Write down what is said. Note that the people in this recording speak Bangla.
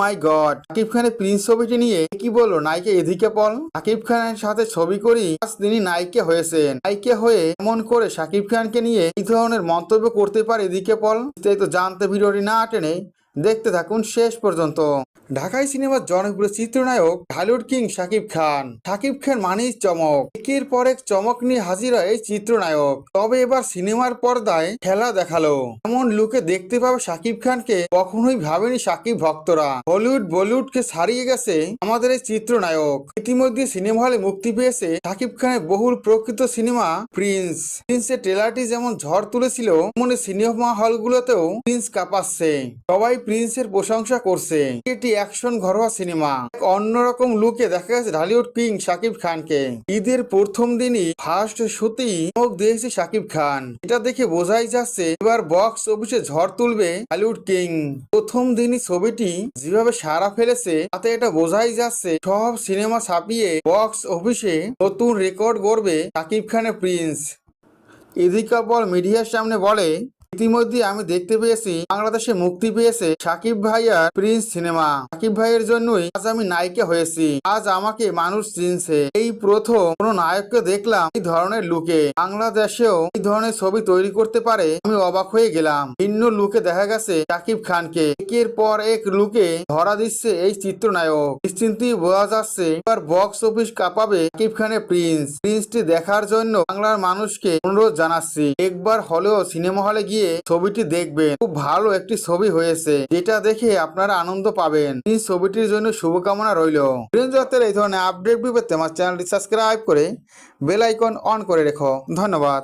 মাই গড, শাকিব খানের প্রিন্স ছবিটি নিয়ে কি বললো নায়িকা এদিকে পল। শাকিব খানের সাথে ছবি করি আজ তিনি নায়িকা হয়েছেন। নায়িকা হয়ে এমন করে শাকিব খানকে নিয়ে এই ধরনের মন্তব্য করতে পারে এদিকে পল। বিস্তারিত জানতে ভিডিওটি না টেনে দেখতে থাকুন শেষ পর্যন্ত। ঢাকাই সিনেমার জনপ্রিয় চিত্রনায়ক ঢালিউড কিং শাকিব খান। শাকিব খান মানেই চমক, একের পর এক চমক নিয়ে হাজির হয় এই চিত্রনায়ক। তবে এবার সিনেমার পর্দায় খেলা দেখালো। এমন লুকে দেখতে পাবে শাকিব খানকে কখনোই ভাবেনি শাকিব ভক্তরা। হলিউড বলিউডকে ছাড়িয়ে গেছে আমাদের এই চিত্রনায়ক। ইতিমধ্যে সিনেমা হলে মুক্তি পেয়েছে শাকিব খানের বহুল প্রকৃত সিনেমা প্রিন্সের ট্রেলারটি যেমন ঝড় তুলেছিল, তেমনি সিনেমা হলগুলোতেও প্রিন্স কাঁপাচ্ছে। সবাই প্রিন্সের প্রশংসা করছে। এটি অ্যাকশন ঘরোয়া সিনেমা। এক অন্যরকম লুকে দেখা গেছে ঢালিউড কিং শাকিব খানকে। ঈদের প্রথম দিনই ফার্স্ট শোতেই চমক দিয়েছে শাকিব খান। এটা দেখে বোঝাই যাচ্ছে এবার বক্স অফিসে ঝড় তুলবে ঢালিউড কিং। প্রথম দিনই ছবিটি যেভাবে সাড়া ফেলেছে তাতে এটা বোঝাই যাচ্ছে সব সিনেমা ছাপিয়ে বক্স অফিসে নতুন রেকর্ড গড়বে শাকিব খানের প্রিন্স। এদিকে পল মিডিয়ার সামনে বলে, ইতিমধ্যে আমি দেখতে পেয়েছি বাংলাদেশে মুক্তি পেয়েছে শাকিব ভাইয়ার প্রিন্স সিনেমা। শাকিব ভাইয়ের জন্যই আজ আমি নায়িকা হয়েছি। আজ আমাকে মানুষ চিনছে। এই প্রথম কোন নায়ককে দেখলাম এই ধরনের লুকে। বাংলাদেশেও এই ধরনের ছবি তৈরি করতে পারে আমি অবাক হয়ে গেলাম। ভিন্ন লুকে দেখা গেছে শাকিব খানকে। একের পর এক লুকে ধরা দিচ্ছে এই চিত্রনায়ক। নিশ্চিন্তেই বোঝা যাচ্ছে এবার বক্স অফিস কাঁপাবে শাকিব খানের প্রিন্সটি দেখার জন্য বাংলার মানুষকে অনুরোধ জানাচ্ছি একবার হলেও সিনেমা হলে গিয়ে ছবিটি দেখবেন। খুব ভালো একটি ছবি হয়েছে, যেটা দেখে আপনারা আনন্দ পাবেন। এই ছবিটির জন্য শুভকামনা রইল। এই ধরনের আপডেট পেতে আমার চ্যানেলটি সাবস্ক্রাইব করে বেল আইকন অন করে রেখো। ধন্যবাদ।